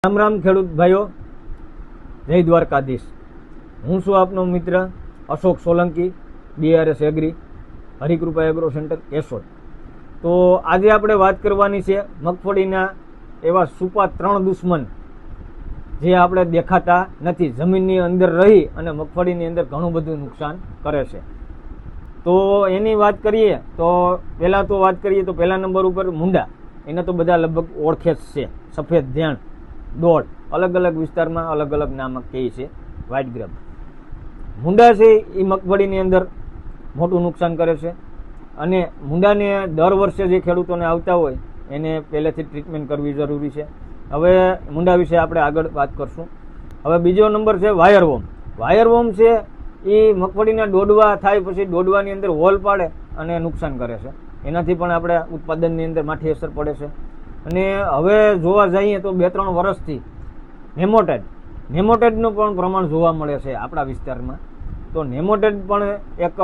રામ રામ ખેડૂત ભાઈઓ, જય દ્વારકાધીશ। હું છું આપનો મિત્ર Ashok Solanki, BRS agri, Harikrupa agro centre Keshod. તો આજે આપણે વાત કરવાની છે મગફળીના એવા સુપા 3 દુશ્મન જે આપણે દેખાતા નથી, જમીનની અંદર રહી અને મગફળીની અંદર ઘણું બધું નુકસાન કરે છે। તો એની વાત કરીએ તો પહેલા નંબર ઉપર મુંડા। એને તો બધા લગભગ ઓળખે જ છે। સફેદ ધ્યાણ, દોડ, અલગ અલગ વિસ્તારમાં અલગ અલગ નામ કહે છે। વ્હાઇટ ગ્રેપ મુંડા છે એ મગફળીની અંદર મોટું નુકસાન કરે છે અને મુંડાને દર વર્ષે જે ખેડૂતોને આવતા હોય એને પહેલેથી ટ્રીટમેન્ટ કરવી જરૂરી છે। હવે મુંડા વિશે આપણે આગળ વાત કરશું। હવે બીજો નંબર છે વાયરવોમ। વાયરવોમ છે એ મગફળીના ડોડવા થાય પછી ડોડવાની અંદર હોલ પાડે અને નુકસાન કરે છે। એનાથી પણ આપણે ઉત્પાદનની અંદર માઠી અસર પડે છે। અને હવે જોવા જઈએ તો 2-3 વર્ષથી નેમોટેડનું પણ પ્રમાણ જોવા મળે છે આપણા વિસ્તારમાં। તો નેમોટેડ પણ એક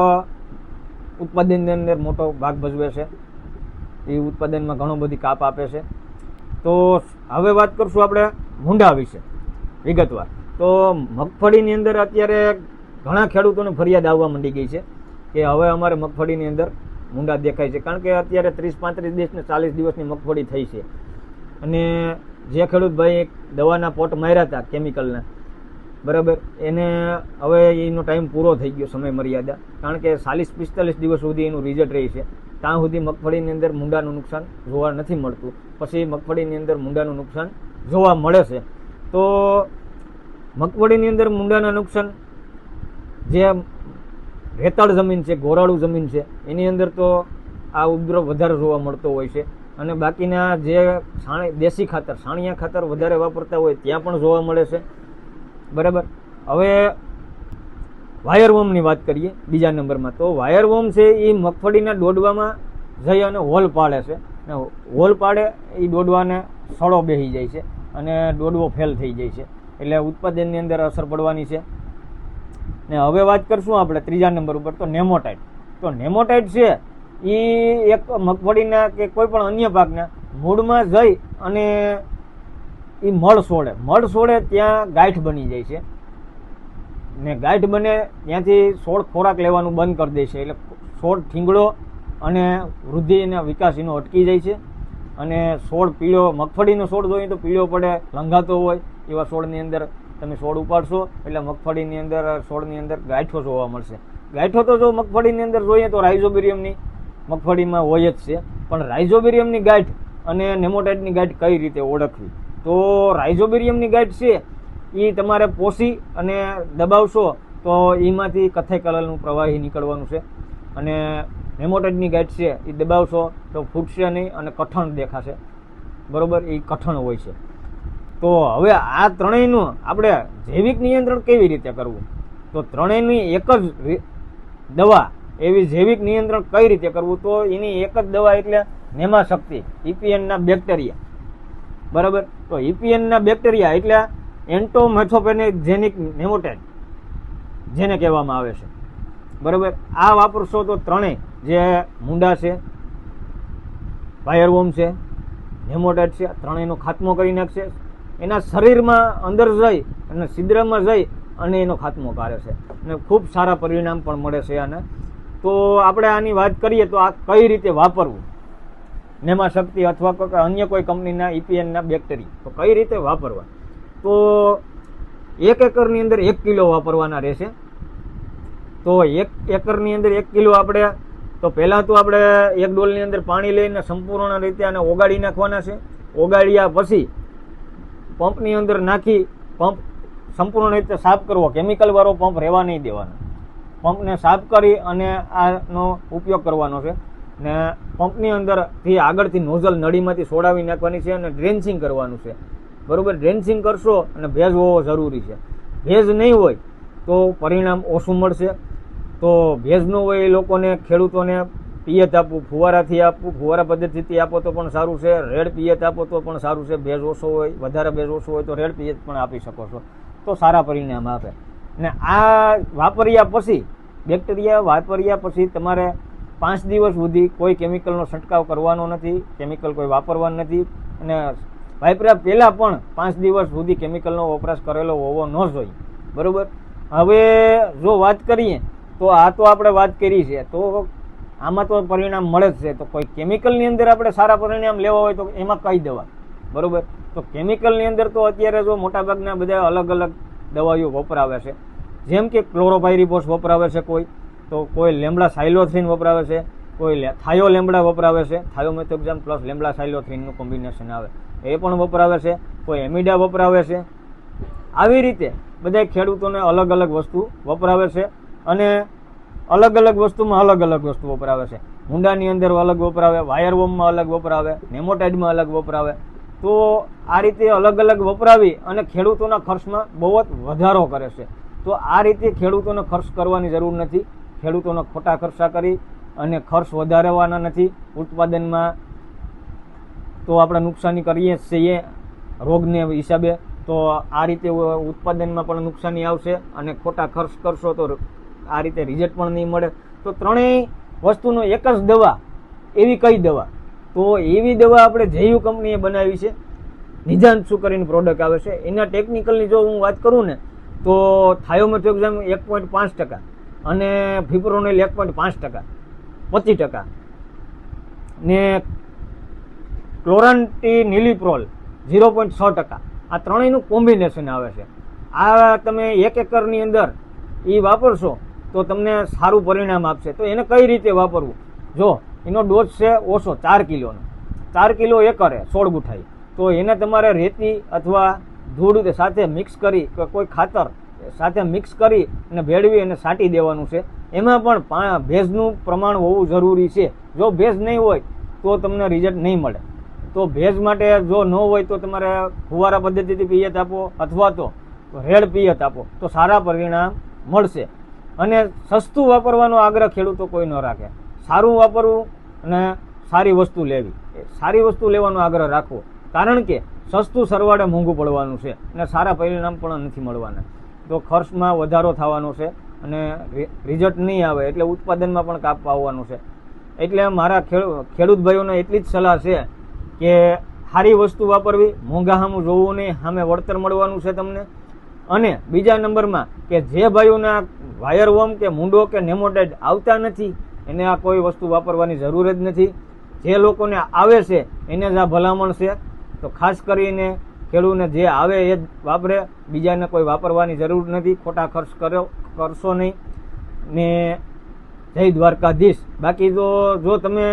ઉત્પાદનની અંદર મોટો ભાગ ભજવે છે, એ ઉત્પાદનમાં ઘણો બધી કાપ આપે છે। તો હવે વાત કરશું આપણે મુંડા વિશે વિગતવાર। તો મગફળીની અંદર અત્યારે ઘણા ખેડૂતોને ફરિયાદ આવવા માંડી ગઈ છે કે હવે અમારે મગફળીની અંદર મુંડા દેખાય છે, કારણ કે અત્યારે 30-35 દિવસ ને 40 દિવસની મગફળી થઈ છે અને જે ખેડૂત ભાઈ દવાના પોટ માર્યા હતા કેમિકલના, બરાબર, એને હવે એનો ટાઈમ પૂરો થઈ ગયો, સમય મર્યાદા, કારણ કે 40-45 દિવસ સુધી એનું રિઝલ્ટ રહી છે। ત્યાં સુધી મગફળીની અંદર મુંડાનું નુકસાન જોવા નથી મળતું, પછી મગફળીની અંદર મુંડાનું નુકસાન જોવા મળે છે। તો મગફળીની અંદર મુંડાના નુકસાન જે રેતાળ જમીન છે, ગોરાળું જમીન છે, એની અંદર તો આ ઉપદ્રવ વધારે જોવા મળતો હોય છે અને બાકીના જે દેશી ખાતર, છાણિયા ખાતર વધારે વાપરતા હોય ત્યાં પણ જોવા મળે છે, બરાબર। હવે વાયરવોમની વાત કરીએ બીજા નંબરમાં। તો વાયરવોમ છે એ મગફળીના ડોડવામાં જઈ અને હોલ પાડે છે અને હોલ પાડે એ ડોડવાને સડો બેસી જાય છે અને ડોડવો ફેલ થઈ જાય છે, એટલે ઉત્પાદનની અંદર અસર પડવાની છે। ને હવે વાત કરશું આપણે ત્રીજા નંબર ઉપર, તો નેમોટાઇડ। તો નેમોટાઇડ છે એ એક મગફળીના કે કોઈ પણ અન્ય પાકના મૂળમાં જઈ અને એ મળ છોડે ત્યાં ગાંઠ બની જાય છે ને ગાંઠ બને ત્યાંથી છોડ ખોરાક લેવાનું બંધ કરી દે છે, એટલે છોડ ઠીંગળો અને વૃદ્ધિ અને વિકાસ એનો અટકી જાય છે અને છોડ પીળો, મગફળીનો છોડ જોઈએ તો પીળો પડે, લંઘાતો હોય એવા છોડની અંદર તમે છોડ ઉપાડશો એટલે મગફળીની અંદર છોડની અંદર ગાંઠો જોવા મળશે। ગાંઠો તો જો મગફળીની અંદર જોઈએ તો રાઇઝોબેરિયમની મગફળીમાં હોય જ છે, પણ રાઇઝોબેરિયમની ગાંઠ અને નેમોટાઇડની ગાંઠ કઈ રીતે ઓળખવી? તો રાઇઝોબેરિયમની ગાંઠ છે એ તમારે પોષી અને દબાવશો તો એમાંથી કથ્થાઈ કલરનું પ્રવાહી નીકળવાનું છે અને નેમોટાઇડની ગાંઠ છે એ દબાવશો તો ફૂટશે નહીં અને કઠણ દેખાશે, બરાબર, એ કઠણ હોય છે। તો હવે આ ત્રણેયનું આપણે જૈવિક નિયંત્રણ કેવી રીતે કરવું? તો ત્રણેયની એક જ દવા એવી જૈવિક નિયંત્રણ કઈ રીતે કરવું? તો એની એક જ દવા એટલે નેમાશક્તિ, EPNના બેક્ટેરિયા, બરાબર। તો EPNના બેક્ટેરિયા એટલે એન્ટોમેથોપેનેજેનિક નેમોટાઇડ જેને કહેવામાં આવે છે, બરાબર। આ વાપરશો તો ત્રણેય જે મુંડા છે, વાયરવોમ છે, નેમોટાઇડ છે, ત્રણેયનો ખાત્મો કરી નાખશે। એના શરીરમાં અંદર જઈ અને છિદ્રમાં જઈ અને એનો ખાત્મો કરે છે અને ખૂબ સારા પરિણામ પણ મળે છે આને। તો આપણે આની વાત કરીએ તો આ કઈ રીતે વાપરવું, નેમાશક્તિ અથવા અન્ય કોઈ કંપનીના EPNના બેક્ટેરિયા તો કઈ રીતે વાપરવા? તો 1 એકરની અંદર 1 કિલો વાપરવાના રહેશે। તો 1 એકરની અંદર 1 કિલો આપણે તો પહેલાં તો આપણે 1 ડોલની અંદર પાણી લઈને સંપૂર્ણ રીતે આને ઓગાળી નાખવાના છે। ઓગાળ્યા પછી પંપની અંદર નાખી પંપ સંપૂર્ણ રીતે સાફ કરવો, કેમિકલવાળો પંપ રહેવા નહીં દેવાનો, પંપને સાફ કરી અને આનો ઉપયોગ કરવાનો છે ને પંપની અંદરથી આગળથી નોઝલ નળીમાંથી છોડાવી નાખવાની છે અને ડ્રેન્ચિંગ કરવાનું છે, બરાબર। ડ્રેન્ચિંગ કરશો અને ભેજ હોવો જરૂરી છે, ભેજ નહીં હોય તો પરિણામ ઓછું મળશે। તો ભેજ ન હોય એ લોકોને, ખેડૂતોને પિયત આપવું, ફુવારાથી આપવું, ફુવારા પદ્ધતિથી આપો તો પણ સારું છે, રેડ પિયત આપો તો પણ સારું છે, ભેજ ઓછો હોય, વધારે ભેજ ઓછો હોય તો રેડ પિયત પણ આપી શકો છો, તો સારા પરિણામ આપે। ને આ વાપર્યા પછી, બેક્ટેરિયા વાપર્યા પછી તમારે 5 દિવસ સુધી કોઈ કેમિકલનો છંટકાવ કરવાનો નથી, કેમિકલ કોઈ વાપરવાનું નથી અને વાપર્યા પહેલાં પણ 5 દિવસ સુધી કેમિકલનો વપરાશ કરેલો હોવો ન જોઈએ, બરાબર. હવે જો વાત કરીએ તો આ તો આપણે વાત કરી છે, તો આમાં તો પરિણામ મળે જ છે. તો કોઈ કેમિકલની અંદર આપણે સારા પરિણામ લેવા હોય તો એમાં કઈ દવા, બરાબર. તો કેમિકલની અંદર તો અત્યારે જો મોટાભાગના બધા અલગ અલગ દવાઓ વપરાવે છે, જેમ કે ક્લોરોપાયરીફોસ વપરાવે છે કોઈ, તો કોઈ લેમ્બડા સાયલોથ્રીન વપરાવે છે, કોઈ થાયો લેમ્બડા વપરાવે છે, થાયોમેથોક્સામ પ્લસ લેમ્બડા સાયલોથ્રીનનું કોમ્બિનેશન આવે એ પણ વપરાવે છે, કોઈ એમિડા વપરાવે છે. આવી રીતે બધા ખેડૂતોને અલગ અલગ વસ્તુ વપરાવે છે અને અલગ અલગ વસ્તુમાં અલગ અલગ વસ્તુ વપરાવે છે. મૂંડાની અંદર અલગ વપરાવે, વાયરવોમમાં અલગ વપરાવે, નેમોટાઇડમાં અલગ વપરાવે. તો આ રીતે અલગ અલગ વપરાવી અને ખેડૂતોના ખર્ચમાં બહુ જ વધારો કરે છે. તો આ રીતે ખેડૂતોને ખર્ચ કરવાની જરૂર નથી. ખેડૂતોને ખોટા ખર્ચા કરી અને ખર્ચ વધારવાના નથી. ઉત્પાદનમાં તો આપણે નુકસાની કરીએ જ છીએ રોગને હિસાબે. તો આ રીતે ઉત્પાદનમાં પણ નુકસાની આવશે અને ખોટા ખર્ચ કરશો તો આ રીતે રિઝલ્ટ પણ નહીં મળે. તો ત્રણેય વસ્તુનો એક જ દવા, એવી કઈ દવા? તો એવી દવા આપણે જેયુ કંપનીએ બનાવી છે. નિજાંશુ કરીને પ્રોડક્ટ આવે છે. એના ટેકનિકલની જો હું વાત કરું ને તો થાયોમેથોક્સામ 1.5% અને ફિપ્રોનિલ 1.5%, 25% ને ક્લોરાન્ટિનિલિપ્રોલ 0.6%. આ ત્રણેયનું કોમ્બિનેશન આવે છે. આ તમે 1 એકરની અંદર એ વાપરશો તો તમને સારું પરિણામ આપશે. તો એને કઈ રીતે વાપરવું? જો એનો ડોઝ છે ઓછો 4 કિલોનો, 4 કિલો એકરે 16 ગુઠાઈ. તો એને તમારે રેતી અથવા ધૂળ સાથે મિક્સ કરી કે કોઈ ખાતર સાથે મિક્સ કરી અને ભેળવી અને છાંટી દેવાનું છે. એમાં પણ ભેજનું પ્રમાણ હોવું જરૂરી છે. જો ભેજ નહીં હોય તો તમને રિઝલ્ટ નહીં મળે. તો ભેજ માટે જો ન હોય તો તમારે ફુવારા પદ્ધતિથી પિયત આપો અથવા તો રેડ પિયત આપો તો સારા પરિણામ મળશે. અને સસ્તું વાપરવાનો આગ્રહ ખેડૂતો કોઈ ન રાખે. સારું વાપરવું અને સારી વસ્તુ લેવી, સારી વસ્તુ લેવાનો આગ્રહ રાખવો. કારણ કે સસ્તું સરવાળે મોંઘું પડવાનું છે અને સારા પરિણામ પણ નથી મળવાના. તો ખર્ચમાં વધારો થવાનો છે અને રિઝલ્ટ નહીં આવે એટલે ઉત્પાદનમાં પણ કાપ આવવાનું છે. એટલે મારા ખેડૂત ભાઈઓને એટલી જ સલાહ છે કે સારી વસ્તુ વાપરવી, મોંઘા સામું જોવું નહીં, સામે વળતર મળવાનું છે તમને. અને બીજા નંબરમાં કે જે ભાઈઓના વાયરવોમ કે મૂંડો કે નેમોટાઇડ આવતા નથી એને આ કોઈ વસ્તુ વાપરવાની જરૂર જ નથી. જે લોકોને આવે છે એને જ આ ભલામણ છે. તો ખાસ કરીને ખેડૂતને જે આવે એ જ વાપરે, બીજાને કોઈ વાપરવાની જરૂર નથી. ખોટા ખર્ચ કરશો નહીં ને જય દ્વારકાધીશ. બાકી તો જો તમે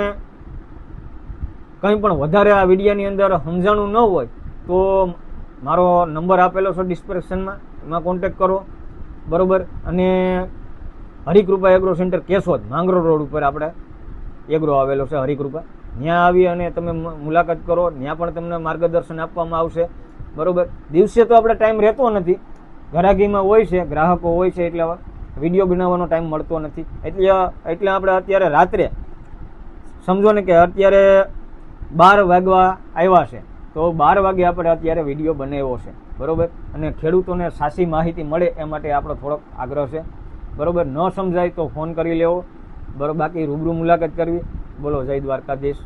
કંઈ પણ વધારે આ વિડીયોની અંદર સમજાણું ન હોય તો મારો નંબર આપેલો છે ડિસ્ક્રિપ્શનમાં, એમાં કોન્ટેક્ટ કરો, બરાબર. અને Harikrupa agro centre Keshod Mangrol road ઉપર આપણે એગ્રો આવેલો છે હરિકૃપા. ત્યાં આવી અને તમે મુલાકાત કરો, ત્યાં પણ તમને માર્ગદર્શન આપવામાં આવશે, બરાબર. દિવસે તો આપણે ટાઈમ રહેતો નથી, ગ્રાહકીમાં હોય છે, ગ્રાહકો હોય છે એટલે વિડીયો બનાવવાનો ટાઈમ મળતો નથી. એટલે આપણે અત્યારે રાત્રે સમજો ને કે અત્યારે 12 વાગવા આવ્યા છે તો 12 વાગે આપણે અત્યારે વિડીયો બનાવ્યો છે, બરાબર. અને ખેડૂતોને સાચી માહિતી મળે એ માટે આપણો થોડોક આગ્રહ છે, બરાબર. ન સમજાય તો ફોન કરી લેવો, બરાબર. બાકી રૂબરૂ મુલાકાત કરવી. બોલો જય દ્વારકાધીશ.